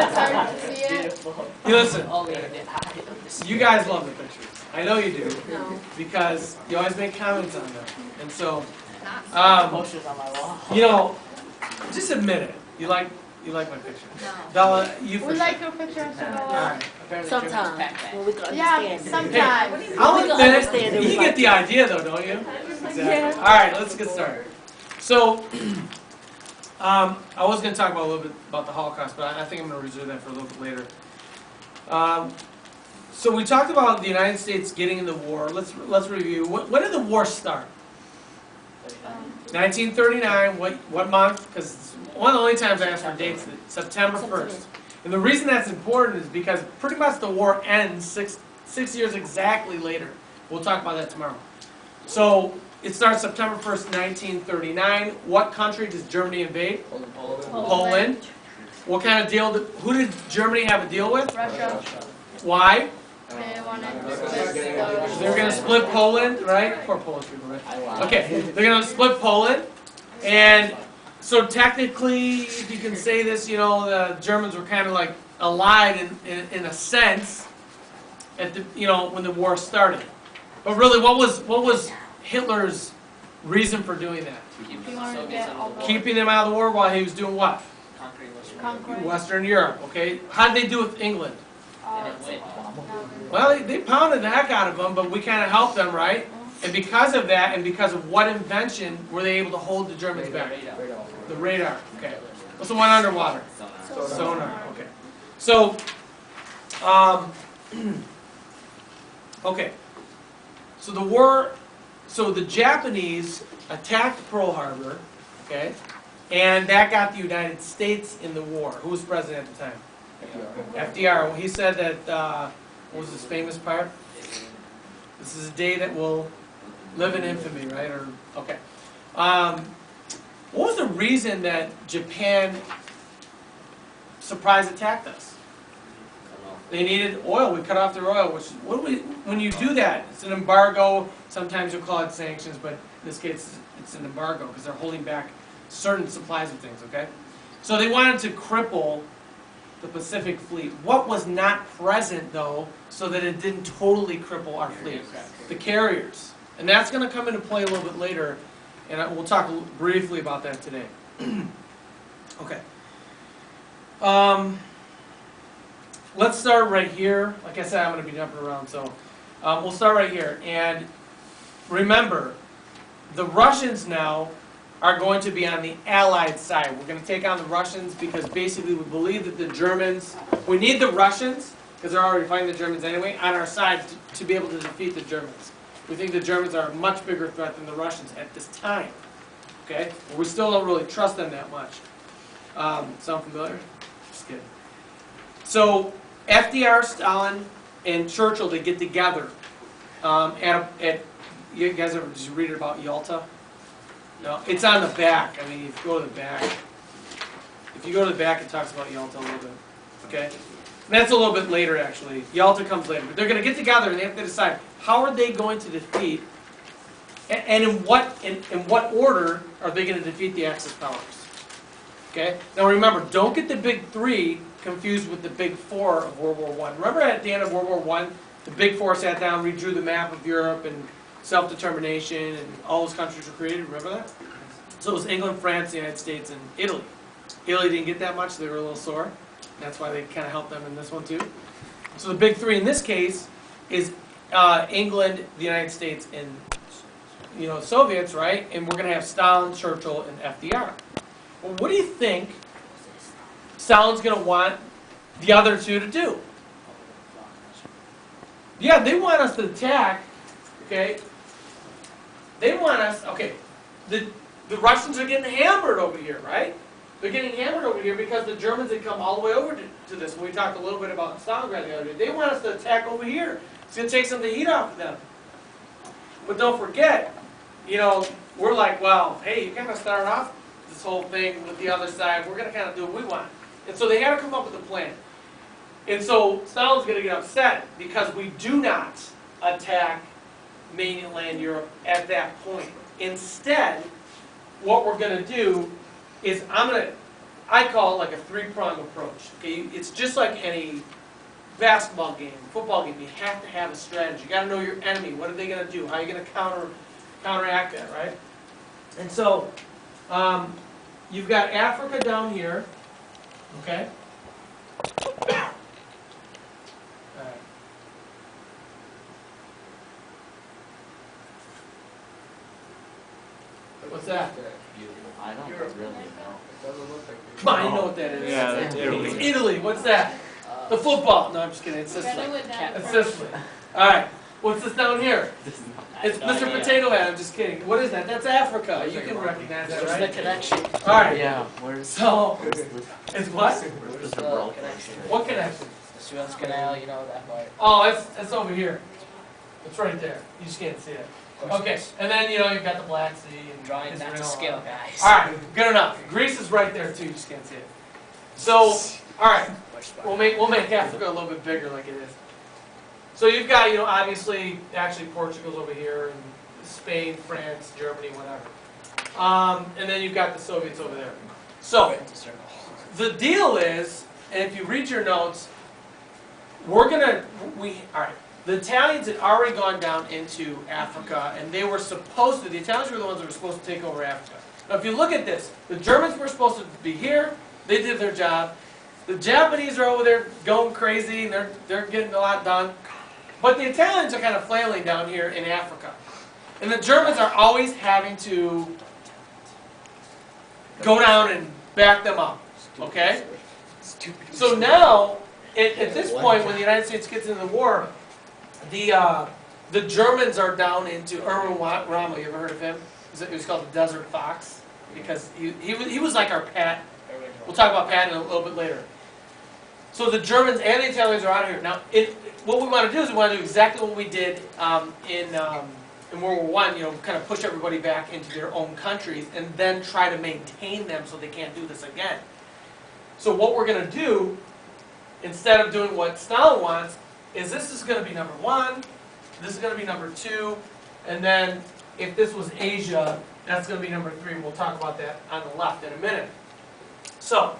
See it? You listen, you guys love the pictures. I know you do, No. because you always make comments on them. And so, Posters on my wall. you know, just admit it. You like my picture. No. Bella, you for We sure. like your picture, All Isabella. right. Apparently Sometimes, when we can Yeah, understand it. sometimes. I'll We can admit understand it. it. You get the idea though, don't you? Exactly. Yeah. All right, let's get started. So, I was going to talk about a little bit about the Holocaust, but I think I'm going to reserve that for a little bit later. So we talked about the United States getting in the war. Let's review. When did the war start? 1939. What month? Because it's one of the only times I ask for dates. September 1st. And the reason that's important is because pretty much the war ends six years exactly later. We'll talk about that tomorrow. So it starts September 1st, 1939. What country does Germany invade? Poland. What kind of deal? Who did Germany have a deal with? Russia. Why? They wanted to split They're going to split Poland, right? Poor Polish people, right? Okay, they're going to split Poland. And so technically, if you can say this, you know, the Germans were kind of like allied in a sense at the, you know, when the war started. But really, what was Hitler's reason for doing that? He wanted to get all the Keeping them out of the war while he was doing what? conquering. Western Europe, okay? How did they do with England? Uh, Well, they pounded the heck out of them, but we kind of helped them, right? And because of that, and because of what invention, were they able to hold the Germans back? The radar, okay. What's the one underwater? Sonar, okay. So, okay. So the war, so the Japanese attacked Pearl Harbor, okay? And that got the United States in the war. Who was president at the time? FDR. Well, he said that, what was his famous part? This is a day that will live in infamy, right? Or okay. What was the reason that Japan surprise attacked us? They needed oil. We cut off their oil. Which when you do that, it's an embargo. Sometimes you'll call it sanctions, but in this case, it's an embargo because they're holding back certain supplies of things. Okay, so they wanted to cripple the Pacific Fleet. What was not present, though, so that it didn't totally cripple our fleet? The carriers. And that's going to come into play a little bit later, and we'll talk briefly about that today. Okay. Let's start right here. Like I said, I'm going to be jumping around, so we'll start right here. And remember, the Russians now are going to be on the Allied side. We're going to take on the Russians because basically we believe that the Germans, we need the Russians, because they're already fighting the Germans anyway, on our side to be able to defeat the Germans. We think the Germans are a much bigger threat than the Russians at this time. Okay? But we still don't really trust them that much. Sound familiar? Just kidding. So FDR, Stalin, and Churchill, they get together you guys ever just read about Yalta? No, it's on the back. I mean, if you go to the back, it talks about Yalta a little bit. Okay, and that's a little bit later actually. Yalta comes later, but they're going to get together and they have to decide how are they going to defeat, and in what order are they going to defeat the Axis powers. Okay. Now remember, don't get the big three confused with the big four of World War I. Remember at the end of World War I, the big four sat down, redrew the map of Europe and self-determination, and all those countries were created. Remember that? So it was England, France, the United States, and Italy. Italy didn't get that much; they were a little sore. That's why they kind of helped them in this one too. So the big three in this case is England, the United States, and Soviets, right? And we're going to have Stalin, Churchill, and FDR. Well, what do you think Stalin's going to want the other two to do? Yeah, they want us to attack. Okay. They want us, okay, the Russians are getting hammered over here, right? They're getting hammered over here because the Germans had come all the way over to this. We talked a little bit about Stalingrad the other day. They want us to attack over here. It's going to take some of the heat off of them. But don't forget, we're like, well, hey, you kind of started off this whole thing with the other side. We're going to kind of do what we want. And so they had to come up with a plan. And so Stalin's going to get upset because we do not attack mainland Europe at that point. Instead, what we're going to do is I'm I call it like a three-pronged approach. Okay, it's just like any basketball game, football game. You have to have a strategy. You got to know your enemy. What are they going to do? How are you going to counteract that, right? And so, you've got Africa down here. Okay. All right. What's that? I don't really know. Come on, you know what that is. Yeah, that's Italy. It's Italy. What's that? The football. No, I'm just kidding. It's Better Sicily. with that It's first. Sicily. All right. What's this down here? It's No Mr. idea. Potato Head. I'm just kidding. What is that? That's Africa. You can recognize that, Where's the right? connection? All right. Yeah, where's So, the it's what? connection? What connection? The Suez Canal, you know that part. Oh, it's over here. It's right there. You just can't see it. Okay. And then, you've got the Black Sea and Drawing that to Israel. scale, guys. All right. Good enough. Greece is right there, too. You just can't see it. So, all right. We'll make Africa a little bit bigger like it is. So you've got, obviously, actually Portugal's over here, and Spain, France, Germany, whatever. And then you've got the Soviets over there. So, the deal is, and if you read your notes, all right, the Italians had already gone down into Africa, and they were supposed to, the Italians were the ones that were supposed to take over Africa. Now if you look at this, the Germans were supposed to be here, they did their job. The Japanese are over there going crazy, and they're getting a lot done. But the Italians are kind of flailing down here in Africa. And the Germans are always having to go down and back them up. Okay? So now, at this point, when the United States gets into the war, the Germans are down into Erwin Rommel. You ever heard of him? It was called the Desert Fox, because he was like our Pat. We'll talk about Patton a little bit later. So the Germans and the Italians are out of here. Now, what we want to do is we want to do exactly what we did in World War I, kind of push everybody back into their own countries and then try to maintain them so they can't do this again. So what we're going to do, instead of doing what Stalin wants, is this is going to be number 1, this is going to be number 2, and then if this was Asia, that's going to be number 3. We'll talk about that on the left in a minute. So,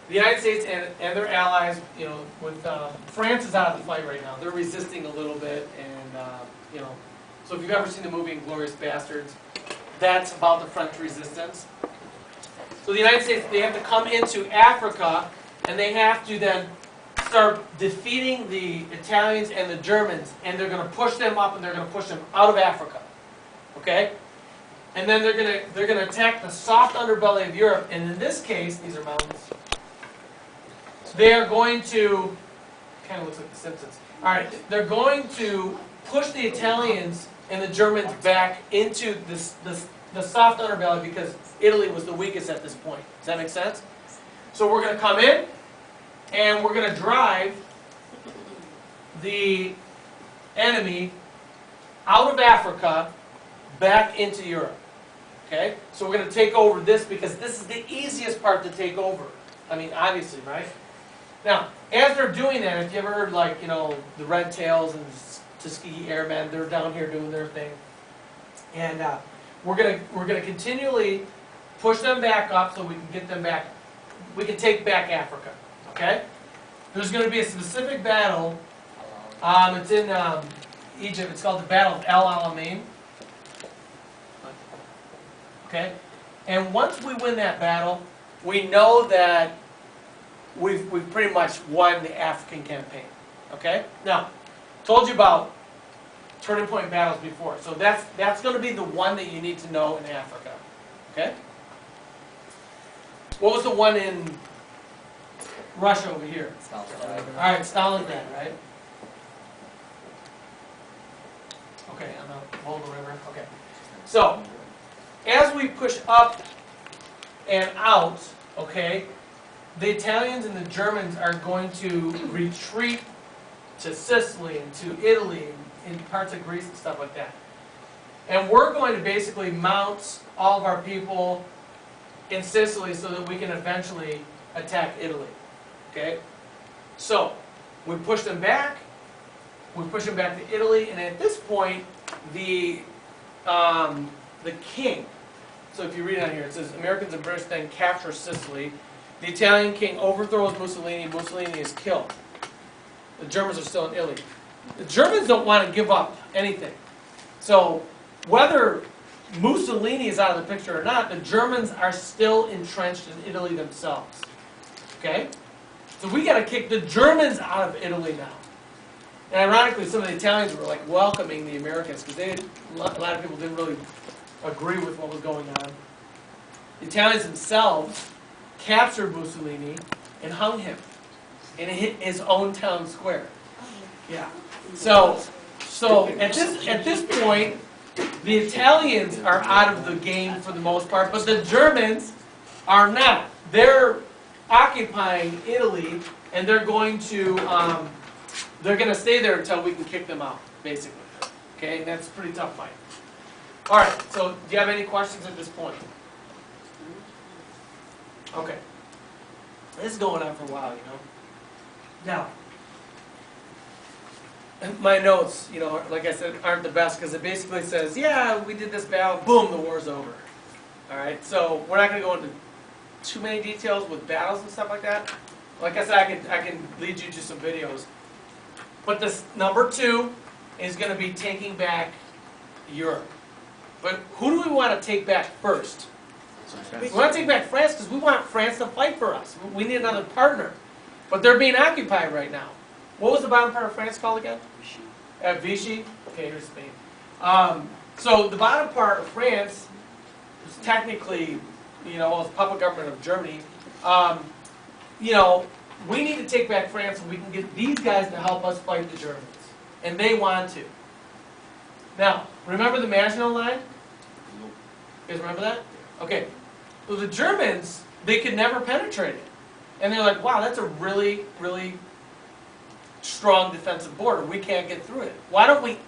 the United States and their allies, with France is out of the fight right now. They're resisting a little bit, and so if you've ever seen the movie *Inglourious Bastards*, that's about the French resistance. So the United States, they have to come into Africa, and they have to then start defeating the Italians and the Germans, and they're going to push them up, and they're going to push them out of Africa. Okay? And then they're going to attack the soft underbelly of Europe, and in this case, these are mountains. They are going to, kind of looks like The Simpsons. All right, they're going to push the Italians and the Germans back into the soft underbelly because Italy was the weakest at this point. Does that make sense? So we're going to come in, and we're going to drive the enemy out of Africa back into Europe. Okay? So we're going to take over this because this is the easiest part to take over. I mean, obviously, right? Now, as they're doing that, if you ever heard, like, the Red Tails and Tuskegee Airmen, they're down here doing their thing. And we're gonna continually push them back up so we can get them back. We can take back Africa. Okay? There's going to be a specific battle. It's in Egypt. It's called the Battle of El Alamein. Okay? And once we win that battle, we know that we've pretty much won the African campaign. Okay? Now, told you about turning point battles before. So that's going to be the one that you need to know in Africa. Okay? What was the one in Russia over here? Alright, Stalingrad, right? Okay, on the Volga River. Okay. So, as we push up and out, okay, the Italians and the Germans are going to retreat to Sicily and to Italy and parts of Greece and stuff like that. And we're going to basically mount all of our people in Sicily so that we can eventually attack Italy. Okay? So, we push them back to Italy, and at this point, the king, so if you read on here, it says, Americans and British then capture Sicily. The Italian king overthrows Mussolini. Mussolini is killed. The Germans are still in Italy. The Germans don't want to give up anything. So whether Mussolini is out of the picture or not, the Germans are still entrenched in Italy themselves. Okay? So we got to kick the Germans out of Italy now. And ironically, some of the Italians were like welcoming the Americans because a lot of people didn't really agree with what was going on. The Italians themselves captured Mussolini and hung him in his own town square. Yeah. So at this point, the Italians are out of the game for the most part, but the Germans are not. They're occupying Italy, and they're going to stay there until we can kick them out, basically. Okay, and that's a pretty tough fight. All right. So, do you have any questions at this point? Okay. This is going on for a while, you know. Now, my notes, you know, like I said, aren't the best because it basically says, yeah, we did this battle, boom, the war's over. All right, so we're not going to go into too many details with battles and stuff like that. Like I said, I can lead you to some videos. But this number 2 is going to be taking back Europe. But who do we want to take back first? We want to take back France because we want France to fight for us. We need another partner. But they're being occupied right now. What was the bottom part of France called again? Vichy. Vichy? Okay, here's Spain. So the bottom part of France is technically, you know, it's puppet government of Germany. You know, we need to take back France and we can get these guys to help us fight the Germans. And they want to. Now, remember the Maginot Line? You guys remember that? Okay. So the Germans, they could never penetrate it. And they're like, wow, that's a really, really strong defensive border. We can't get through it. Why don't we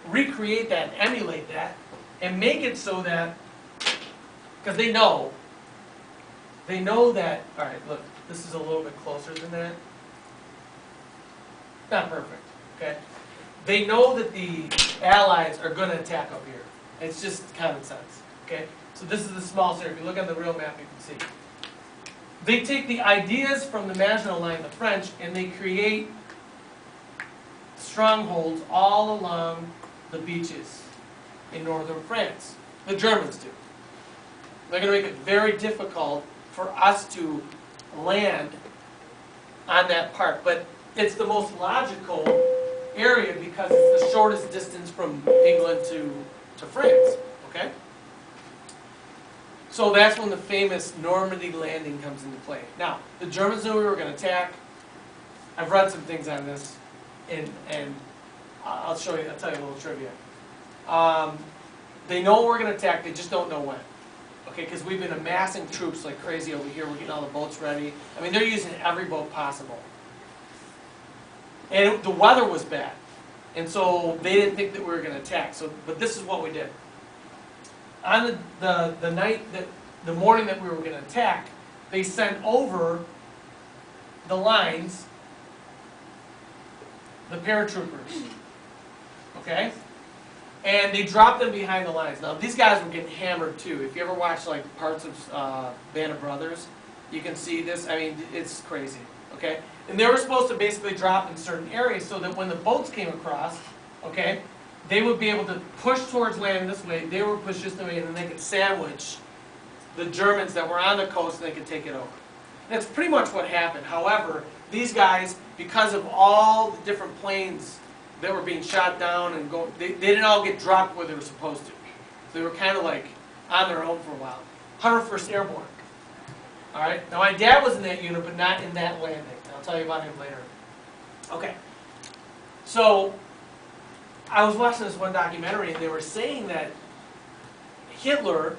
recreate that, emulate that, and make it so that, because they know that, all right, look, this is a little bit closer than that. Not perfect, okay? They know that the Allies are going to attack up here. It's just common sense, okay? So this is the small area. If you look on the real map, you can see. They take the ideas from the Maginot Line, the French, and they create strongholds all along the beaches in northern France. The Germans do. They're going to make it very difficult for us to land on that part. But it's the most logical area because it's the shortest distance from England to France. Okay? So that's when the famous Normandy landing comes into play. Now, the Germans knew we were going to attack. I've read some things on this, and I'll show you. I'll tell you a little trivia. They know we're going to attack. They just don't know when. Okay, because we've been amassing troops like crazy over here. We're getting all the boats ready. I mean, they're using every boat possible. And the weather was bad, and so they didn't think that we were going to attack. So, but this is what we did. On the night that, the morning that we were going to attack, they sent over the lines, the paratroopers, okay? And they dropped them behind the lines. Now, these guys were getting hammered too. If you ever watch like parts of Band of Brothers, you can see this. I mean, it's crazy, okay? And they were supposed to basically drop in certain areas so that when the boats came across, okay, they would be able to push towards land this way, they would push this way, and then they could sandwich the Germans that were on the coast and they could take it over. And that's pretty much what happened. However, these guys, because of all the different planes that were being shot down and they didn't all get dropped where they were supposed to. So they were kind of like on their own for a while. 101st Airborne. All right. Now my dad was in that unit, but not in that landing. I'll tell you about him later. Okay. So I was watching this one documentary, and they were saying that Hitler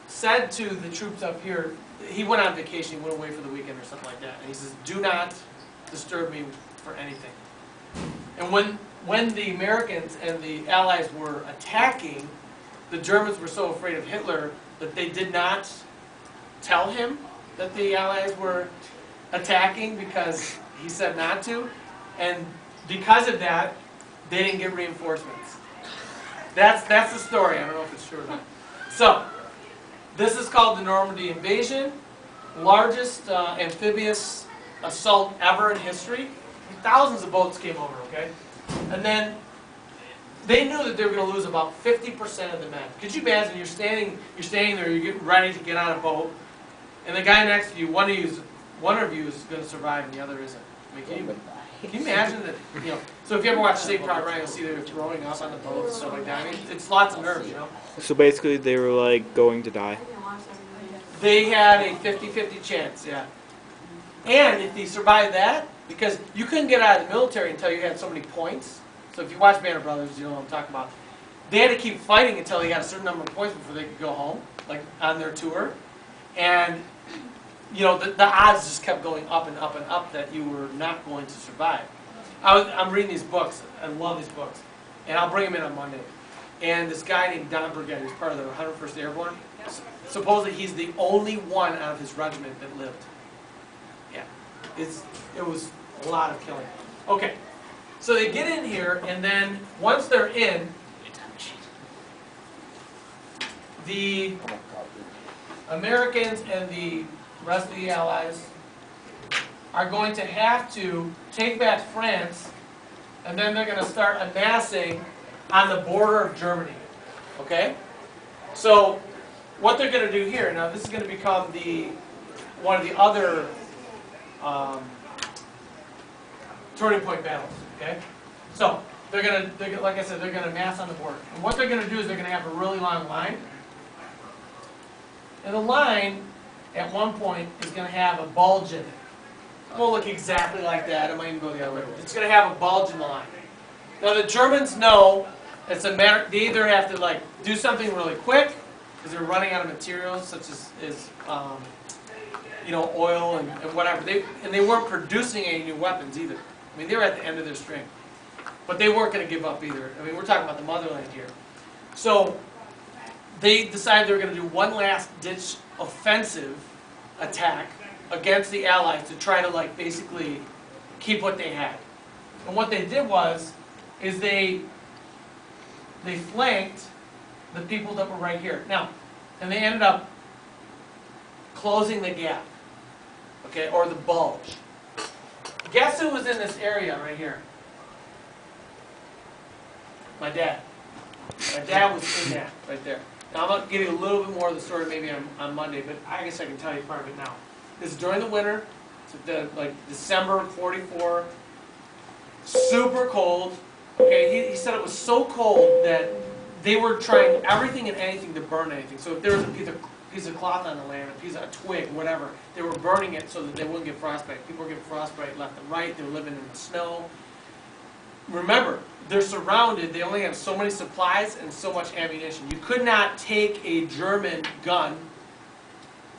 said to the troops up here, he went on vacation, he went away for the weekend or something like that, and he says, do not disturb me for anything. And when the Americans and the Allies were attacking, the Germans were so afraid of Hitler that they did not tell him that the Allies were attacking because he said not to. And because of that, they didn't get reinforcements. That's the story. I don't know if it's true or not. So, this is called the Normandy invasion. largest amphibious assault ever in history. Thousands of boats came over, okay? And then they knew that they were going to lose about 50% of the men. Could you imagine? You're standing there, you're getting ready to get on a boat, and the guy next to you, one of you is going to survive, and the other isn't. I mean, can you imagine that? You know. So if you ever watch Saving Private Ryan, you'll see they're throwing up on the boat and stuff like that. I mean, it's lots of nerves, you know. So basically, they were like going to die. They had a 50-50 chance, yeah. And if they survived that, because you couldn't get out of the military until you had so many points. So if you watch Band of Brothers, you know what I'm talking about. They had to keep fighting until they got a certain number of points before they could go home, like on their tour. And you know, the odds just kept going up and up and up that you were not going to survive. I'm reading these books. I love these books. And I'll bring them in on Monday. And this guy named Don Burgett, who's part of the 101st Airborne, supposedly he's the only one out of his regiment that lived. Yeah. It was a lot of killing. Okay. So they get in here, and then once they're in, the Americans and the rest of the Allies are going to have to take back France, and then they're going to start amassing on the border of Germany. Okay? So what they're going to do here, now this is going to become one of the other turning point battles. Okay? So they're going to, like I said, they're going to mass on the border. And what they're going to do is they're going to have a really long line. And the line, at one point, is going to have a bulge in it. It won't look exactly like that. It might even go the other way. It's going to have a bulge in the line. Now the Germans know it's a matter. They either have to like do something really quick because they're running out of materials such as you know, oil and whatever. They weren't producing any new weapons either. I mean, they were at the end of their strength. But they weren't going to give up either. I mean, we're talking about the motherland here. So they decided they were going to do one last ditch offensive attack against the Allies to try to like basically keep what they had. And what they did is they flanked the people that were right here. Now, and they ended up closing the gap, okay, or the bulge. Guess who was in this area right here? My dad. My dad was in that right there. Now I'm going to give you a little bit more of the story maybe on Monday, but I guess I can tell you part of it now. This is during the winter, it's like December of #44, super cold. Okay, he said it was so cold that they were trying everything and anything to burn anything. So if there was a piece of cloth on the land, a twig, whatever, they were burning it so that they wouldn't get frostbite. People were getting frostbite left and right. They were living in the snow. Remember, they're surrounded. They only have so many supplies and so much ammunition. You could not take a German gun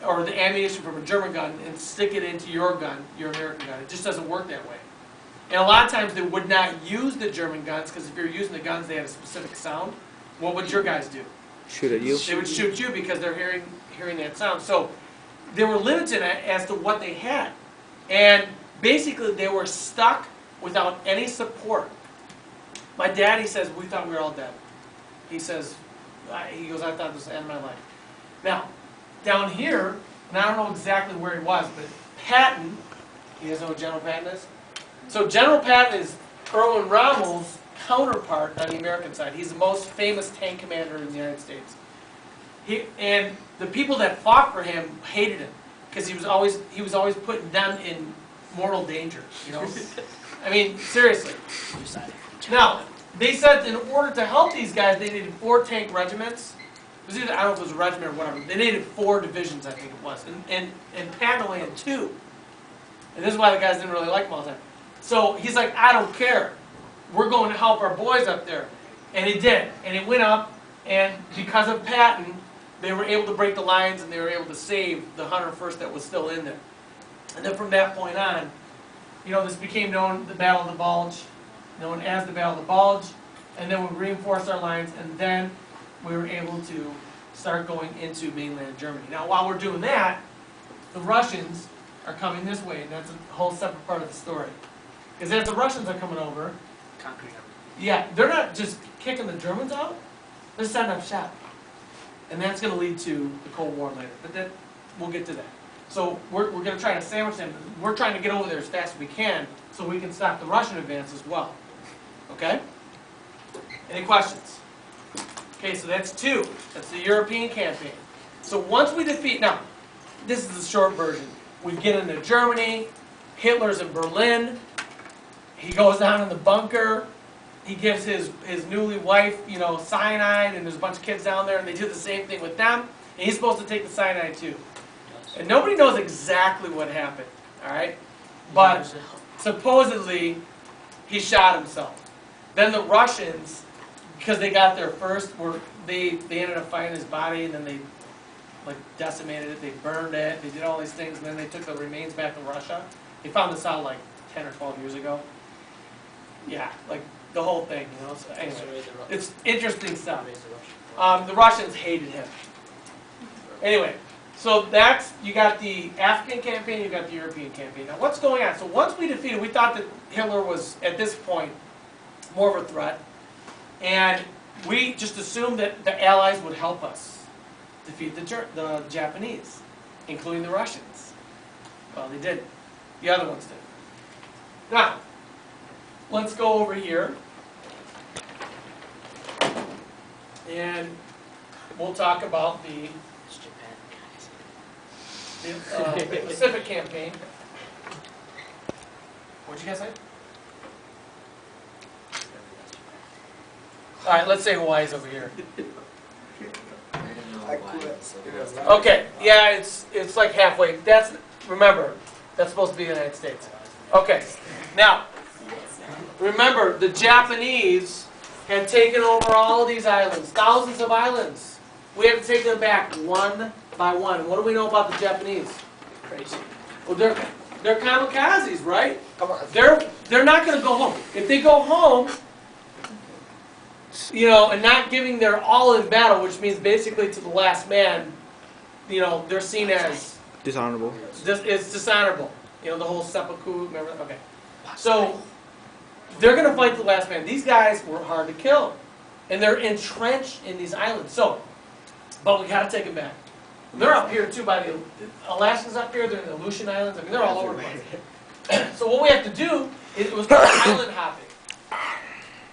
or the ammunition from a German gun and stick it into your gun, your American gun. It just doesn't work that way. And a lot of times they would not use the German guns because if you're using the guns, they had a specific sound. What would your guys do? Shoot at you? They would shoot you because they're hearing that sound. So they were limited as to what they had. And basically they were stuck without any support. My dad, he says, we thought we were all dead. He says, I thought this was the end of my life. Now, down here, and I don't know exactly where he was, but Patton, you guys know what General Patton is? So General Patton is Erwin Rommel's counterpart on the American side. He's the most famous tank commander in the United States. And the people that fought for him hated him because he was always putting them in mortal danger. You know, I mean seriously. Now they said in order to help these guys, they needed 4 tank regiments. It was either, I don't know if it was a regiment or whatever. They needed 4 divisions, I think it was, and Patton only had 2. And this is why the guys didn't really like him all the time. So he's like, I don't care. We're going to help our boys up there. And he did. And he went up, and because of Patton, they were able to break the lines, and they were able to save the 101st that was still in there. And then from that point on, you know, this became known the Battle of the Bulge, known as the Battle of the Bulge. And then we reinforced our lines, and then we were able to start going into mainland Germany. Now, while we're doing that, the Russians are coming this way, and that's a whole separate part of the story. Because as the Russians are coming over, yeah, they're not just kicking the Germans out, they're setting up shop. And that's going to lead to the Cold War later, but we'll get to that. So we're going to try to sandwich them. We're trying to get over there as fast as we can so we can stop the Russian advance as well. Okay? Any questions? Okay, so that's 2. That's the European campaign. So once we defeat, now, this is the short version. We get into Germany. Hitler's in Berlin. He goes down in the bunker. He gives his newly wife, you know, cyanide, and there's a bunch of kids down there, and they do the same thing with them. And he's supposed to take the cyanide too. And nobody knows exactly what happened, all right? But supposedly, he shot himself. Then the Russians, because they got there first, they ended up finding his body, and then they like decimated it, they burned it, they did all these things, and then they took the remains back to Russia. They found this out like 10 or 12 years ago. Yeah, like the whole thing, you know. So anyway, it's interesting stuff. The Russians hated him. Anyway, so that's, you got the African campaign, you got the European campaign. Now what's going on? So once we defeated, we thought that Hitler was, at this point, more of a threat. And we just assumed that the Allies would help us defeat the Japanese, including the Russians. Well, they didn't. The other ones did. Now, let's go over here. And we'll talk about the Pacific campaign. What'd you guys say? All right, let's say Hawaii's over here. Okay, yeah, it's like halfway. That's, remember, that's supposed to be the United States. Okay, now, remember, the Japanese had taken over all these islands, thousands of islands. We have to take them back one by one. What do we know about the Japanese? Crazy. Well, they're kamikazes, right? Come on. They're not going to go home. If they go home, you know, and not giving their all in battle, which means basically to the last man, you know, they're seen as dishonorable. It's dishonorable. You know, the whole seppuku, remember? Okay. So, they're going to fight the last man. These guys were hard to kill. And they're entrenched in these islands. So, but we got to take them back. They're up here too by the, Alaska's up here, they're in the Aleutian Islands. I mean, they're all over the place. So what we have to do, it was called island hopping.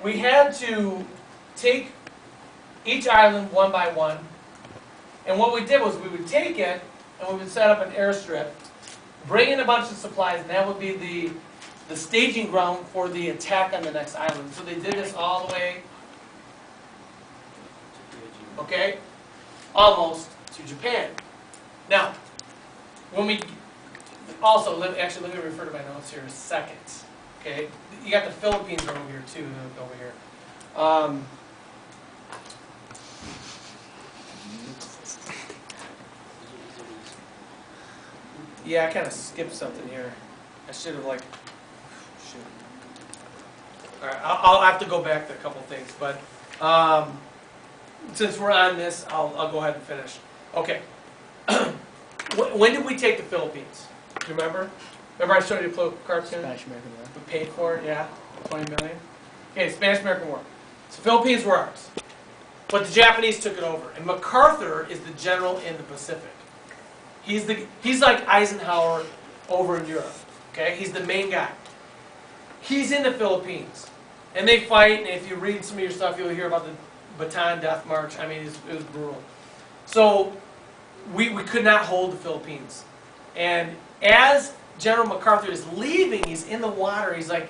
We had to take each island one by one. And what we did was we would take it and we would set up an airstrip, bring in a bunch of supplies, and that would be the staging ground for the attack on the next island. So they did this all the way, okay, almost to Japan. Now, when we, also, actually let me refer to my notes here in a second, okay? You got the Philippines over here too, over here. Yeah, I kind of skipped something here. I should have, like, shoot. All right, I'll have to go back to a couple things, but since we're on this, I'll go ahead and finish. Okay. When did we take the Philippines? Do you remember? Remember I showed you the cartoon? Spanish-American War. We paid for it, yeah, 20 million. Okay, Spanish-American War. So Philippines were ours, but the Japanese took it over, and MacArthur is the general in the Pacific. He's like Eisenhower over in Europe. Okay, he's the main guy. He's in the Philippines, and they fight. And if you read some of your stuff, you'll hear about the Bataan Death March. I mean, it was brutal. So we could not hold the Philippines, and as General MacArthur is leaving, he's in the water. He's like,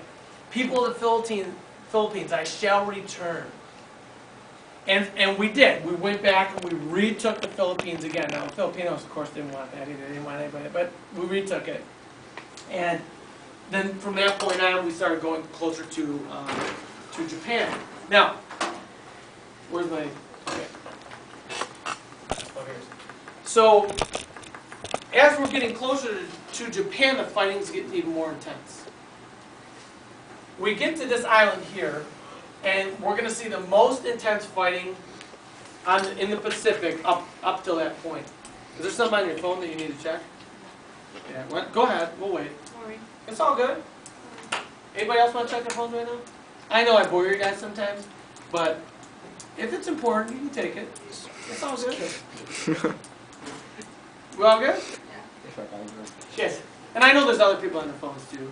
"People of the Philippines, I shall return." And we did. We went back and we retook the Philippines again. Now, the Filipinos, of course, didn't want that either. They didn't want anybody, but we retook it. And then from that point on, we started going closer to Japan. Now, where's my... Okay. Oh, here's. So, as we're getting closer to Japan, the fighting's getting even more intense. We get to this island here, and we're going to see the most intense fighting in the Pacific up till that point. Is there something on your phone that you need to check? Yeah. Go ahead. We'll wait. Sorry. It's all good. Anybody else want to check their phones right now? I know I bore you guys sometimes, but if it's important, you can take it. It's all good. We all good? Yeah. Shark, I agree. Yes. And I know there's other people on their phones too.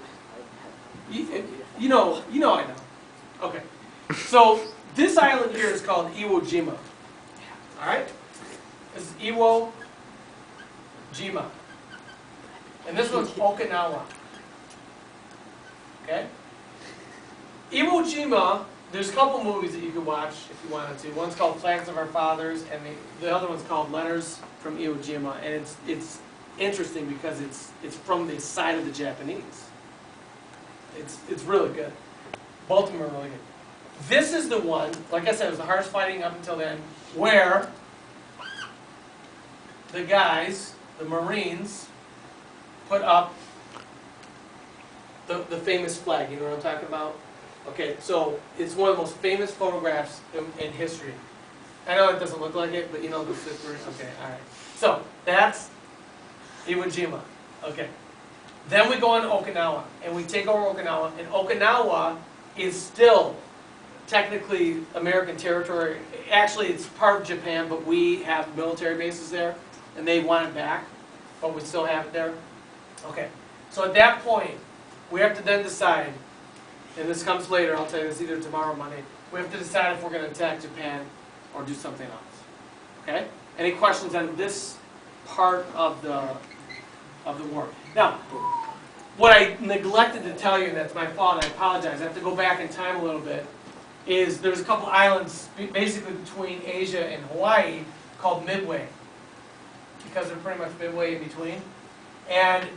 You know I know. Okay. So this island here is called Iwo Jima. Alright? This is Iwo Jima. And this one's Okinawa. Okay? Iwo Jima, there's a couple movies that you could watch if you wanted to. One's called Flags of Our Fathers, and the other one's called Letters from Iwo Jima. And it's interesting because it's from the side of the Japanese. It's really good. Both of them are really good. This is the one, like I said, it was the hardest fighting up until then, where the guys, the Marines, put up the famous flag. You know what I'm talking about? Okay, so it's one of the most famous photographs in history. I know it doesn't look like it, but you know the super. Okay, all right. So that's Iwo Jima. Okay. Then we go on to Okinawa, and we take over Okinawa, and Okinawa is still technically American territory. Actually, it's part of Japan, but we have military bases there, and they want it back, but we still have it there. Okay. So at that point, we have to then decide, and this comes later, I'll tell you this either tomorrow or Monday, we have to decide if we're going to attack Japan or do something else. Okay? Any questions on this part of the war? Now, what I neglected to tell you, and that's my fault, I apologize, I have to go back in time a little bit, is there's a couple islands basically between Asia and Hawaii called Midway, because they're pretty much midway in between. And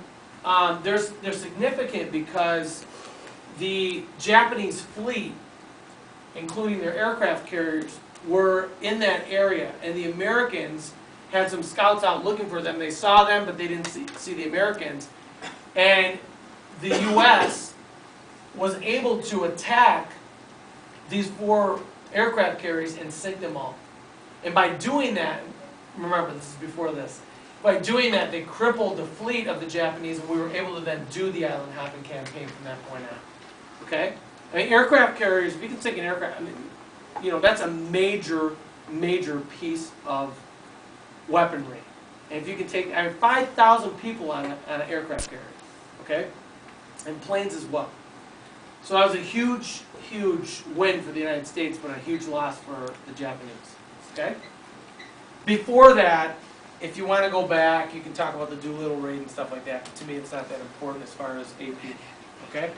they're significant because the Japanese fleet, including their aircraft carriers, were in that area, and the Americans had some scouts out looking for them. They saw them, but they didn't see the Americans. And the U.S. was able to attack these 4 aircraft carriers and sink them all. And by doing that, remember this is before this, by doing that they crippled the fleet of the Japanese, and we were able to then do the island hopping campaign from that point on. Okay? I mean, aircraft carriers, if you can sink an aircraft, I mean, you know, that's a major, major piece of weaponry. And if you can take, 5,000 people on an aircraft carrier, okay? And planes as well. So that was a huge, huge win for the United States, but a huge loss for the Japanese, okay? Before that, if you want to go back, you can talk about the Doolittle raid and stuff like that. But to me, it's not that important as far as AP, okay?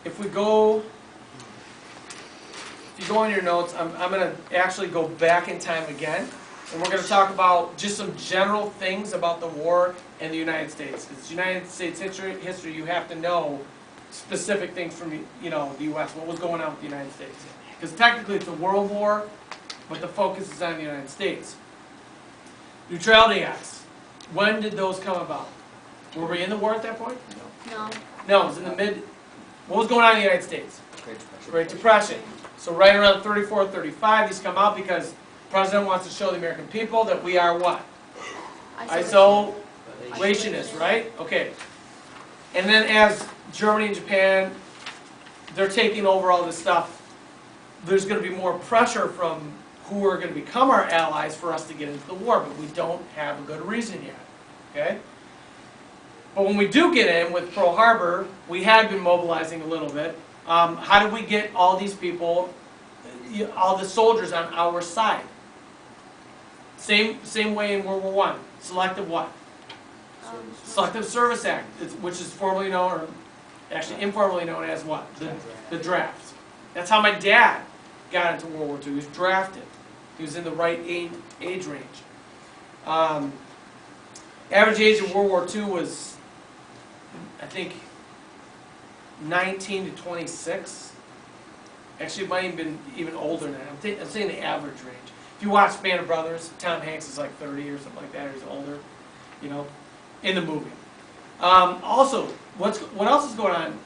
If you go in your notes, I'm going to actually go back in time again, and we're going to talk about just some general things about the war and the United States. Because United States history, you have to know specific things from the U.S. What was going on with the United States? Because technically it's a world war, but the focus is on the United States. Neutrality acts. When did those come about? Were we in the war at that point? No. No, it was in the mid. What was going on in the United States? Great Depression. So right around 34, 35, these come out because the president wants to show the American people that we are what? Isolationists, right? Okay. And then as Germany and Japan, they're taking over all this stuff, there's going to be more pressure from who are going to become our allies for us to get into the war, but we don't have a good reason yet. Okay? But when we do get in with Pearl Harbor, we had been mobilizing a little bit. How did we get all these people, all the soldiers on our side? Same way in World War I. Selective what? Selective Service Act, which is formally known, or actually informally known as what? The draft. That's how my dad got into World War II. He was drafted. He was in the right age range. Average age of World War II was, I think, 19 to 26. Actually, it might have been even older than that. I'm saying the average range. If you watch Band of Brothers, Tom Hanks is like 30 or something like that, or he's older, you know, in the movie. Also, what else is going on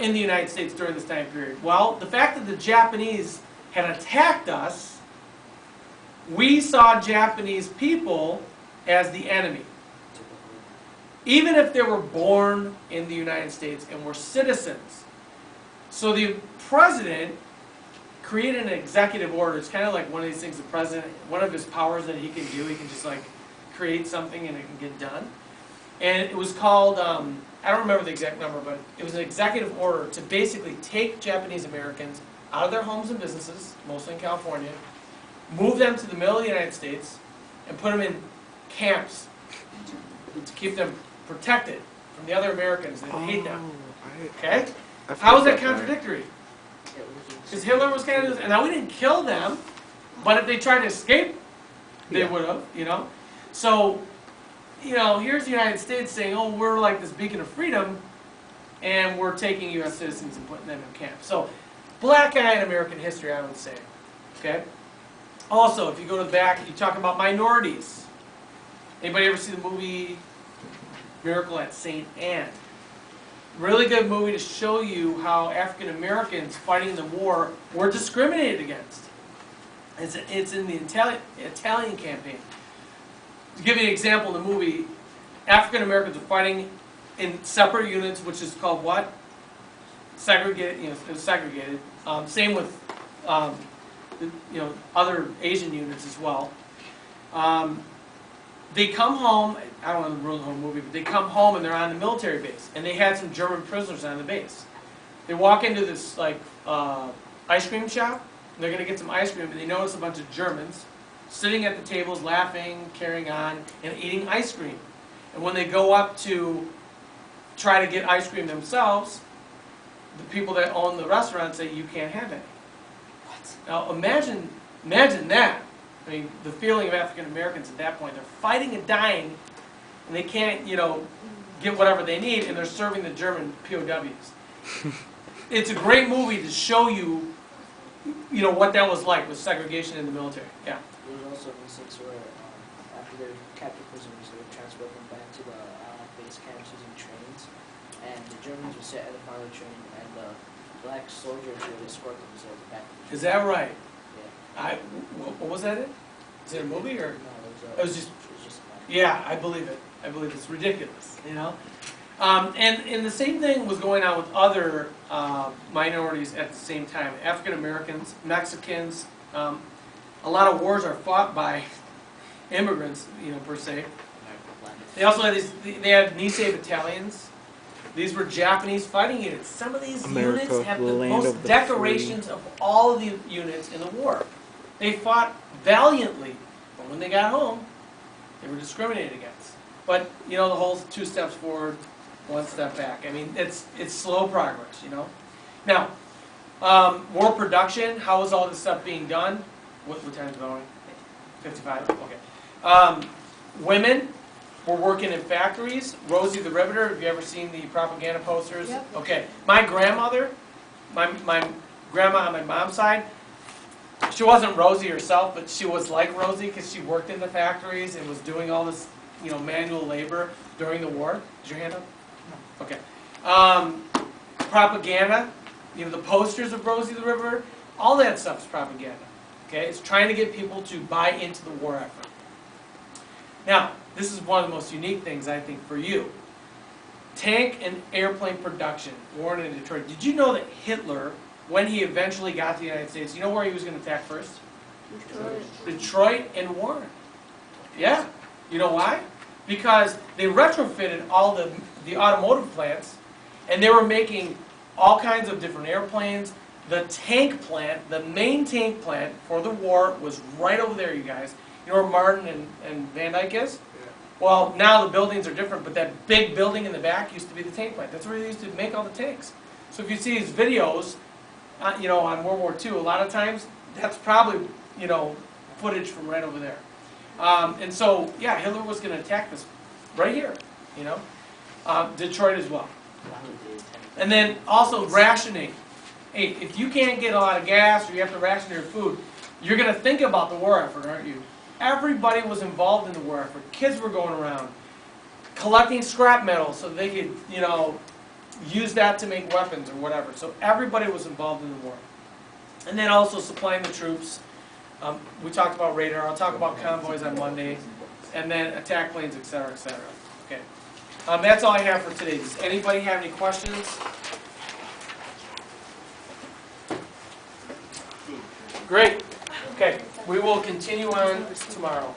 in the United States during this time period? Well, the fact that the Japanese had attacked us, we saw Japanese people as the enemy. Even if they were born in the United States and were citizens. So the president created an executive order. It's kind of like one of these things the president, one of his powers that he can do, he can just like create something and it can get done. And it was called, I don't remember the exact number, but it was an executive order to basically take Japanese Americans out of their homes and businesses, mostly in California, move them to the middle of the United States, and put them in camps to keep them protected from the other Americans that hate them. Okay? How is that contradictory? Because Hitler was kind of, and now we didn't kill them, but if they tried to escape, they would have, you know? So, you know, here's the United States saying, oh, we're like this beacon of freedom, and we're taking U.S. citizens and putting them in camps. So, black eye in American history, I would say. Okay? Also, if you go to the back, you talk about minorities. Anybody ever see the movie Miracle at St. Anne? Really good movie to show you how African Americans fighting in the war were discriminated against. It's in the Italian campaign. To give you an example in the movie, African Americans are fighting in separate units, which is called what? Segregated. You know, it was segregated. Same with you know, other Asian units as well. They come home, I don't know the real whole movie, but they come home and they're on the military base. And they had some German prisoners on the base. They walk into this like ice cream shop, and they're going to get some ice cream, and they notice a bunch of Germans sitting at the tables, laughing, carrying on, and eating ice cream. And when they go up to try to get ice cream themselves, the people that own the restaurant say, you can't have any. What? Now imagine that. I mean, the feeling of African Americans at that point, they're fighting and dying, and they can't, you know, get whatever they need, and they're serving the German POWs. It's a great movie to show you, you know, what that was like with segregation in the military. Yeah. There was also an instance where after they were captured prisoners, they would transport them back to the base camps using trains, and the Germans would sit at the front of the train, and the black soldiers would escort them back to the train. Is that right? Yeah. What was that in? Is it a movie or? No, It was just. Yeah, I believe it. I believe it's ridiculous, you know. And the same thing was going on with other minorities at the same time. African Americans, Mexicans. A lot of wars are fought by immigrants, you know, per se. They also had these. They had Nisei battalions. These were Japanese fighting units. Some of these units have the most decorations of all of the units in the war. They fought valiantly, but when they got home, they were discriminated against. But, you know, the whole 2 steps forward, 1 step back. I mean, it's slow progress, you know. Now, war production, how is all this stuff being done? What time is it going? 55? Okay. Women were working in factories. Rosie the Riveter, have you ever seen the propaganda posters? Yep. Okay. My grandmother, my grandma on my mom's side, she wasn't Rosie herself, but she was like Rosie because she worked in the factories and was doing all this, you know, manual labor during the war. Is your hand up? No. Okay. Propaganda, you know, the posters of Rosie the Riveter, all that stuff is propaganda. Okay, it's trying to get people to buy into the war effort. Now, this is one of the most unique things I think for you. Tank and airplane production, Warren in Detroit. Did you know that Hitler, when he eventually got to the United States, you know where he was going to attack first? Detroit and Warren. Yeah. You know why? Because they retrofitted all the automotive plants, and they were making all kinds of different airplanes. The tank plant, the main tank plant for the war was right over there, you guys. You know where Martin and Van Dyke is? Yeah. Well, now the buildings are different, but that big building in the back used to be the tank plant. That's where they used to make all the tanks. So if you see these videos, you know, on World War II, a lot of times, that's probably, you know, footage from right over there. And so, yeah, Hitler was going to attack this right here, you know. Detroit as well. And then also rationing. Hey, if you can't get a lot of gas or you have to ration your food, you're going to think about the war effort, aren't you? Everybody was involved in the war effort. Kids were going around collecting scrap metal so they could, you know, use that to make weapons or whatever. So everybody was involved in the war. And then also supplying the troops. We talked about radar. I'll talk about convoys on Monday. And then attack planes, etc., etc. Okay. That's all I have for today. Does anybody have any questions? Great. Okay, we will continue on tomorrow.